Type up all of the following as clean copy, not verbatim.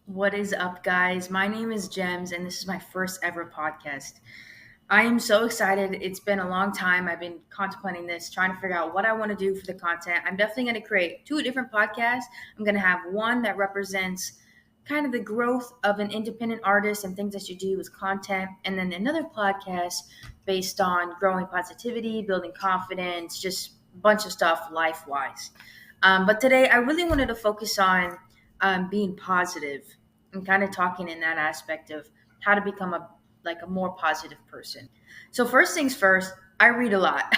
What is up, guys? My name is Gemz, and this is my first ever podcast. I am so excited. It's been a long time. I've been contemplating this, trying to figure out what I want to do for the content. I'm definitely going to create two different podcasts. I'm going to have one that represents kind of the growth of an independent artist and things that you do with content, and then another podcast based on growing positivity, building confidence, just a bunch of stuff life wise. But today, I really wanted to focus on being positive and kind of talking in that aspect of how to become a more positive person. So first things first, I read a lot.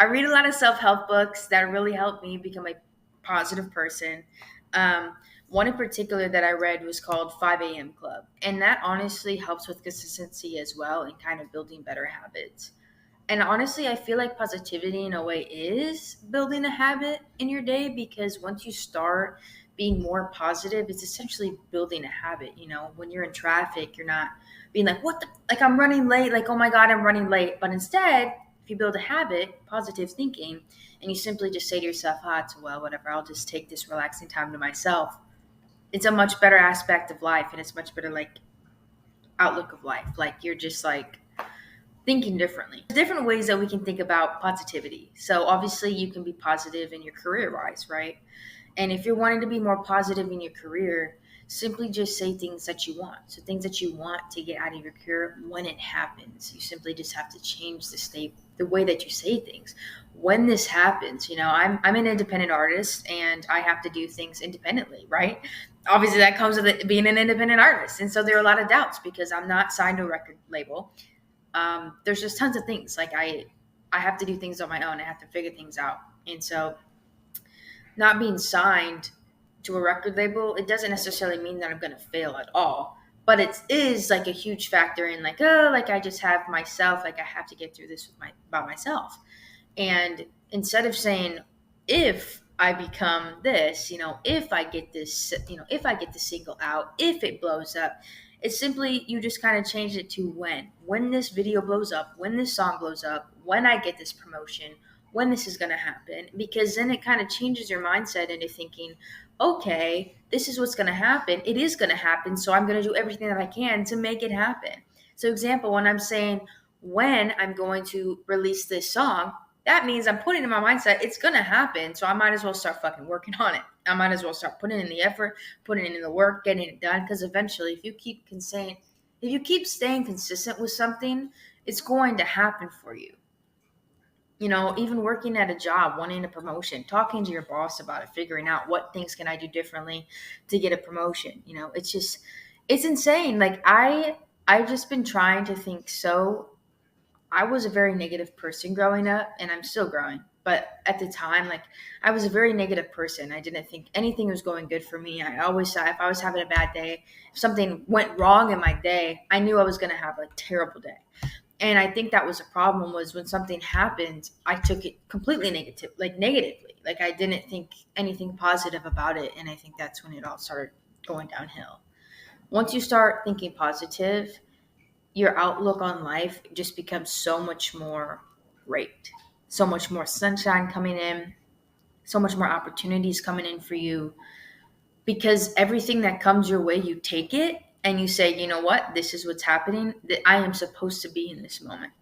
I read a lot of self-help books that really help me become a positive person. Um, One in particular that I read was called 5 a.m. Club, and that honestly helps with consistency as well and kind of building better habits. And honestly, I feel like positivity in a way is building a habit in your day because once you start being more positive, it's essentially building a habit. When you're in traffic, you're not being like, what the, like I'm running late, like, oh my God, I'm running late. But instead, if you build a habit, positive thinking, and you simply just say to yourself, it's well, whatever, I'll just take this relaxing time to myself. It's a much better aspect of life and it's much better like outlook of life. Like you're just like thinking differently. There's different ways that we can think about positivity. So obviously you can be positive in your career wise, right? And if you're wanting to be more positive in your career, simply just say things that you want. So things that you want to get out of your career when it happens. You simply just have to change the way that you say things. When this happens, I'm an independent artist and I have to do things independently, right? Obviously that comes with it being an independent artist. And so there are a lot of doubts because I'm not signed to a record label. There's just tons of things like I have to do things on my own. I have to figure things out. And so not being signed to a record label, it doesn't necessarily mean that I'm going to fail at all. But it is like a huge factor in like, oh, like I just have myself, like I have to get through this by myself. And instead of saying, if I become this, if I get this, if I get the single out, if it blows up, it's simply you just kind of change it to when this video blows up, when this song blows up, when I get this promotion, when this is going to happen, because then it kind of changes your mindset into thinking, okay, this is what's going to happen. It is going to happen. So I'm going to do everything that I can to make it happen. So example, when I'm saying when I'm going to release this song, that means I'm putting in my mindset, it's going to happen. So I might as well start fucking working on it. I might as well start putting in the effort, putting in the work, getting it done. Because eventually, if you keep staying consistent with something, it's going to happen for you. Even working at a job, wanting a promotion, talking to your boss about it, figuring out what things can I do differently to get a promotion. It's insane. Like I've just been trying to think. So I was a very negative person growing up and I'm still growing. But at the time, like I was a very negative person. I didn't think anything was going good for me. I always thought if I was having a bad day, if something went wrong in my day, I knew I was going to have a terrible day. And I think that was a problem was when something happened, I took it completely negatively. Like I didn't think anything positive about it. And I think that's when it all started going downhill. Once you start thinking positive, your outlook on life just becomes so much more great. So much more sunshine coming in, so much more opportunities coming in for you because everything that comes your way, you take it and you say, you know what, this is what's happening, that I am supposed to be in this moment.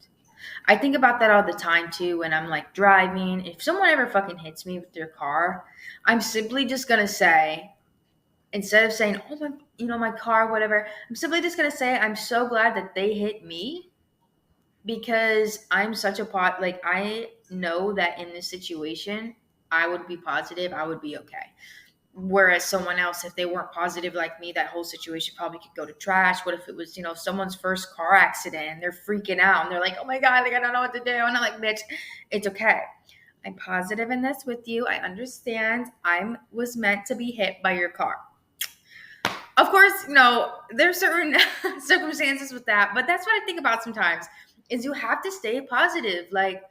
I think about that all the time too when I'm like driving. If someone ever fucking hits me with their car, I'm simply just gonna say, instead of saying, oh my, my car, whatever, I'm simply just gonna say, I'm so glad that they hit me because I'm such a like I know that in this situation, I would be positive, I would be okay. Whereas someone else, if they weren't positive like me, that whole situation probably could go to trash. What if it was, someone's first car accident and they're freaking out and they're like, oh my God, like I don't know what to do. And I'm like, bitch, it's okay. I'm positive in this with you. I understand I was meant to be hit by your car. Of course, there's certain circumstances with that, but that's what I think about sometimes is you have to stay positive. Like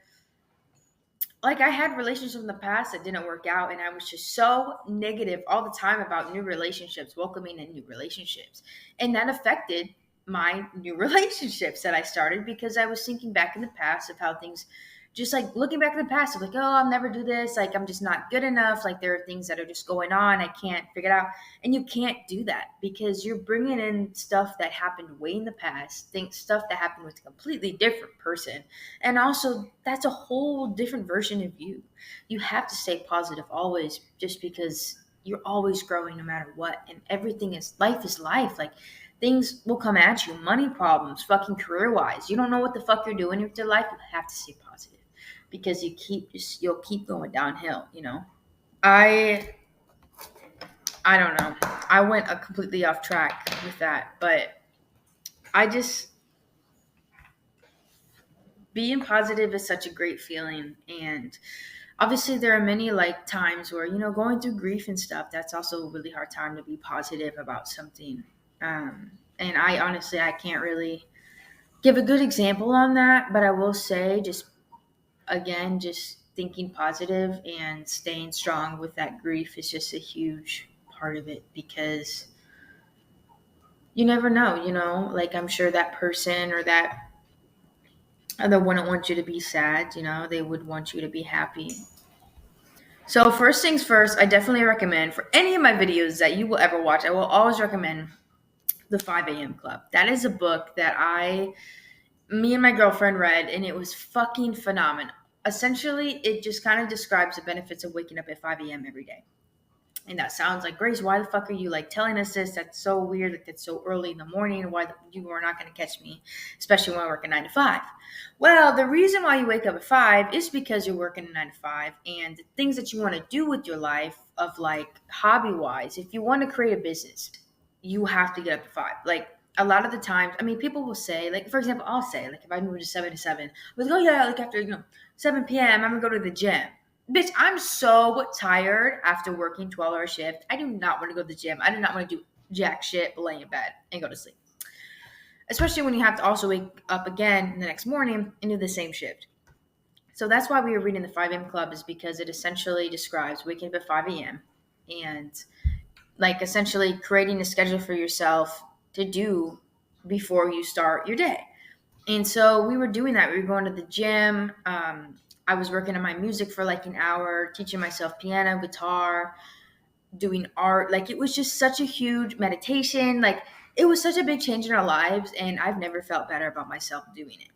I had relationships in the past that didn't work out and I was just so negative all the time about new relationships, welcoming in new relationships. And that affected my new relationships that I started because I was thinking back in the past of how things just like looking back in the past, like, oh, I'll never do this. Like, I'm just not good enough. Like, there are things that are just going on. I can't figure it out. And you can't do that because you're bringing in stuff that happened way in the past, stuff that happened with a completely different person. And also, that's a whole different version of you. You have to stay positive always, just because you're always growing no matter what. And everything is life. Like, things will come at you, money problems, fucking career wise. You don't know what the fuck you're doing with your life. You have to stay positive because you'll keep going downhill. I don't know. I went completely off track with that, but I just being positive is such a great feeling. And obviously there are many like times where, going through grief and stuff, that's also a really hard time to be positive about something. And I can't really give a good example on that, but I will say just thinking positive and staying strong with that grief is just a huge part of it, because you never know, like I'm sure that person or that other wouldn't want you to be sad, they would want you to be happy. So first things first, I definitely recommend for any of my videos that you will ever watch, I will always recommend the 5 a.m. Club. That is a book that me and my girlfriend read, and it was fucking phenomenal. Essentially, it just kind of describes the benefits of waking up at 5 a.m. every day. And that sounds like, Grace, why the fuck are you like telling us this? That's so weird. Like, it's so early in the morning. Why you are not going to catch me, especially when I work a 9 to 5. Well, the reason why you wake up at 5 is because you're working a 9 to 5, and the things that you want to do with your life, of like hobby wise, if you want to create a business, you have to get up at 5. Like, a lot of the times, people will say, like, for example, I'll say, like, if I move to 7 to 7, I was like, oh yeah, like after 7 p.m. I'm gonna go to the gym. Bitch, I'm so tired after working 12-hour shift. I do not want to go to the gym. I do not want to do jack shit, but lay in bed and go to sleep. Especially when you have to also wake up again the next morning and do the same shift. So that's why we were reading the 5 a.m. Club, is because it essentially describes waking up at 5 a.m. and like essentially creating a schedule for yourself to do before you start your day. And so we were doing that. We were going to the gym. I was working on my music for like an hour, teaching myself piano, guitar, doing art. Like, it was just such a huge meditation. Like, it was such a big change in our lives, and I've never felt better about myself doing it.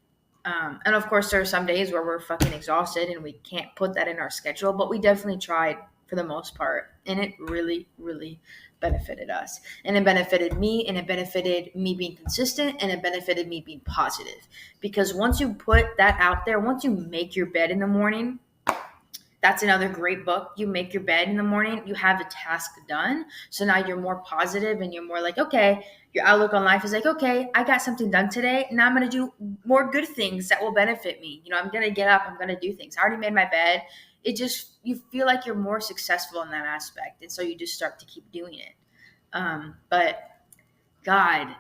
And of course, there are some days where we're fucking exhausted and we can't put that in our schedule, but we definitely tried for the most part. And it really, really benefited us. And it benefited me, and it benefited me being consistent, and it benefited me being positive. Because once you put that out there, once you make your bed in the morning, that's another great book. You make your bed in the morning, you have a task done. So now you're more positive and you're more like, okay, your outlook on life is like, okay, I got something done today. Now I'm going to do more good things that will benefit me. I'm going to get up, I'm going to do things. I already made my bed. You feel like you're more successful in that aspect. And so you just start to keep doing it. But God,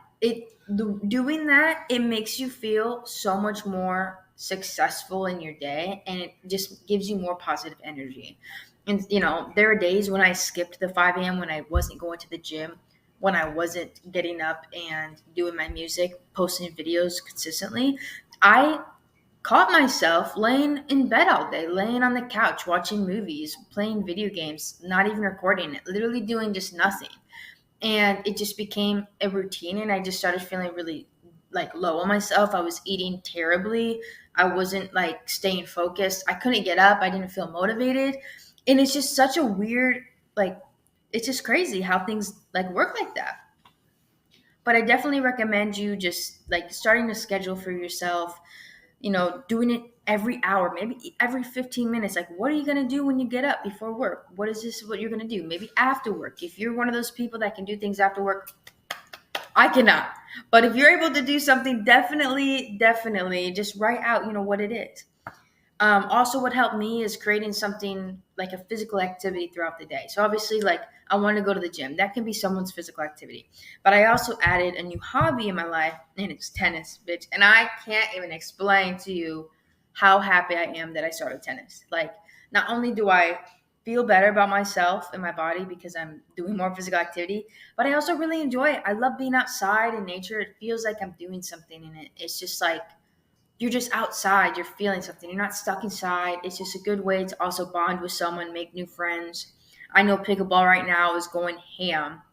doing that, it makes you feel so much more successful in your day, and it just gives you more positive energy. And there are days when I skipped the 5 a.m. when I wasn't going to the gym, when I wasn't getting up and doing my music, posting videos consistently. I caught myself laying in bed all day, laying on the couch, watching movies, playing video games, not even recording it, literally doing just nothing. And it just became a routine, and I just started feeling really like low on myself. I was eating terribly. I wasn't like staying focused. I couldn't get up. I didn't feel motivated. And it's just such a weird, like, it's just crazy how things like work like that. But I definitely recommend you just like starting a schedule for yourself, doing it every hour, maybe every 15 minutes. Like, what are you going to do when you get up before work? What you're going to do? Maybe after work. If you're one of those people that can do things after work, I cannot. But if you're able to do something, definitely just write out, what it is. Also, what helped me is creating something like a physical activity throughout the day. So obviously, like, I want to go to the gym. That can be someone's physical activity. But I also added a new hobby in my life, and it's tennis, bitch. And I can't even explain to you how happy I am that I started tennis. Like, not only do I feel better about myself and my body because I'm doing more physical activity, but I also really enjoy it. I love being outside in nature. It feels like I'm doing something in it. It's just like you're just outside, you're feeling something, you're not stuck inside. It's just a good way to also bond with someone, make new friends. I know pickleball right now is going ham.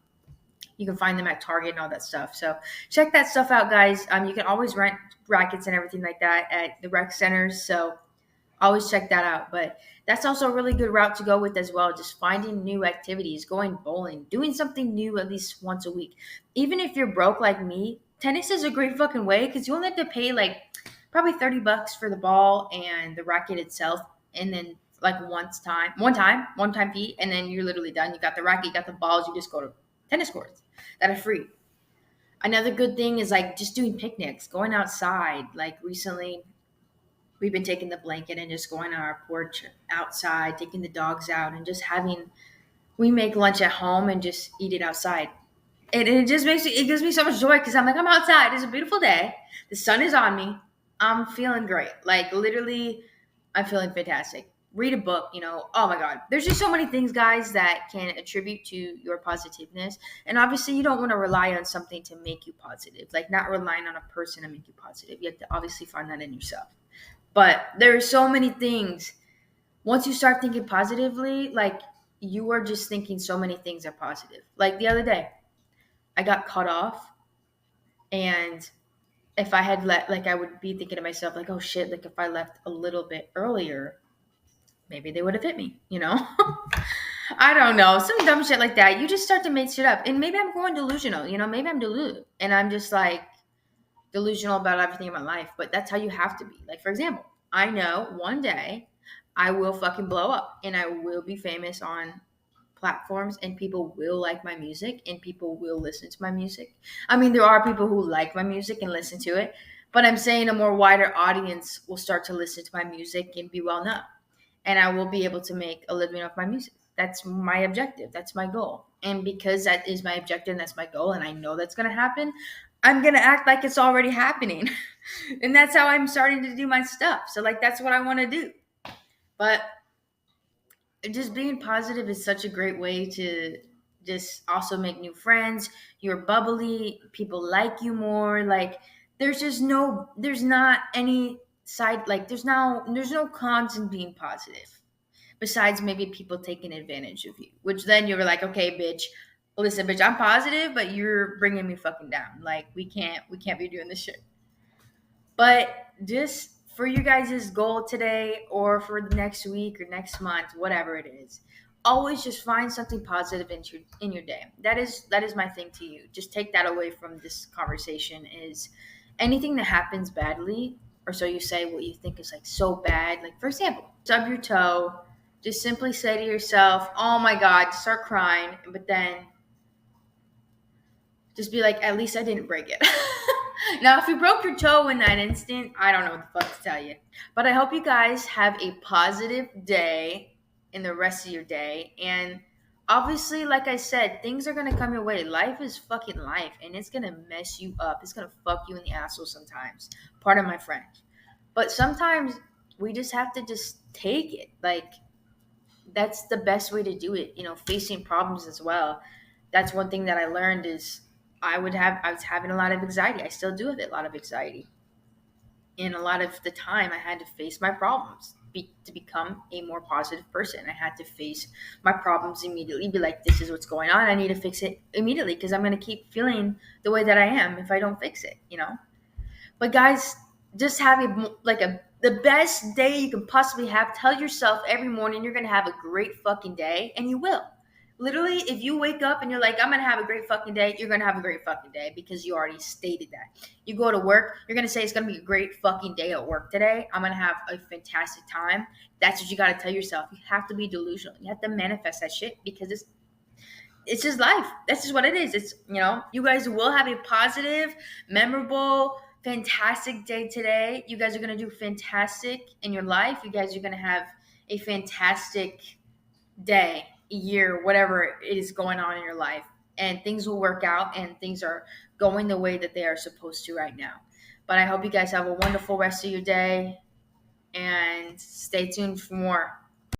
You can find them at Target and all that stuff. So check that stuff out, guys. You can always rent rackets and everything like that at the rec centers. So always check that out. But that's also a really good route to go with as well. Just finding new activities, going bowling, doing something new at least once a week. Even if you're broke like me, tennis is a great fucking way because you only have to pay like probably $30 for the ball and the racket itself, and then like one time fee, and then you're literally done. You got the racket, you got the balls, you just go to tennis courts that are free. Another good thing is like just doing picnics, going outside. Like recently, we've been taking the blanket and just going on our porch outside, taking the dogs out, and just having. We make lunch at home and just eat it outside. And it just it gives me so much joy because I'm like, I'm outside. It's a beautiful day. The sun is on me. I'm feeling great. Like literally, I'm feeling fantastic. Read a book, oh my God. There's just so many things, guys, that can attribute to your positiveness. And obviously, you don't want to rely on something to make you positive, like not relying on a person to make you positive. You have to obviously find that in yourself. But there are so many things. Once you start thinking positively, like you are just thinking so many things are positive. Like the other day, I got cut off, and if I had I would be thinking to myself, like, oh shit, like if I left a little bit earlier, maybe they would have hit me, I don't know, some dumb shit like that. You just start to make shit up, and maybe I'm going delusional, maybe I'm deluded, and I'm just like delusional about everything in my life. But that's how you have to be. Like, for example, I know one day I will fucking blow up, and I will be famous on platforms, and people will like my music, and people will listen to my music. I mean, there are people who like my music and listen to it, but I'm saying a more wider audience will start to listen to my music and be well known, and I will be able to make a living off my music. That's my objective. That's my goal. And because that is my objective and that's my goal, and I know that's going to happen, I'm going to act like it's already happening. And that's how I'm starting to do my stuff. So like, that's what I want to do. But just being positive is such a great way to just also make new friends. You're bubbly, people like you more. Like there's not any side, like there's no cons in being positive besides maybe people taking advantage of you, which then you're like, okay, bitch, listen, bitch, I'm positive, but you're bringing me fucking down. Like we can't be doing this shit. But just for you guys' goal today, or for the next week or next month, whatever it is, always just find something positive in your day. That is my thing to you. Just take that away from this conversation. Is anything that happens badly, or so you say, what you think is like so bad. Like for example, stub your toe. Just simply say to yourself, "Oh my God," start crying, but then just be like, "At least I didn't break it." Now, if you broke your toe in that instant, I don't know what the fuck to tell you. But I hope you guys have a positive day in the rest of your day. And obviously, like I said, things are going to come your way. Life is fucking life, and it's going to mess you up. It's going to fuck you in the asshole sometimes. Pardon my French. But sometimes we just have to just take it. Like, that's the best way to do it. Facing problems as well. That's one thing that I learned is I was having a lot of anxiety. I still do have a lot of anxiety. And a lot of the time I had to face my problems to become a more positive person. I had to face my problems immediately, be like, this is what's going on. I need to fix it immediately because I'm going to keep feeling the way that I am if I don't fix it. But guys, just have the best day you can possibly have. Tell yourself every morning you're going to have a great fucking day, and you will. Literally, if you wake up and you're like, I'm going to have a great fucking day, you're going to have a great fucking day because you already stated that. You go to work, you're going to say it's going to be a great fucking day at work today. I'm going to have a fantastic time. That's what you got to tell yourself. You have to be delusional. You have to manifest that shit because it's just life. That's just what it is. It's, you guys will have a positive, memorable, fantastic day today. You guys are going to do fantastic in your life. You guys are going to have a fantastic day, year, whatever is going on in your life, and things will work out, and things are going the way that they are supposed to right now. But I hope you guys have a wonderful rest of your day, and stay tuned for more.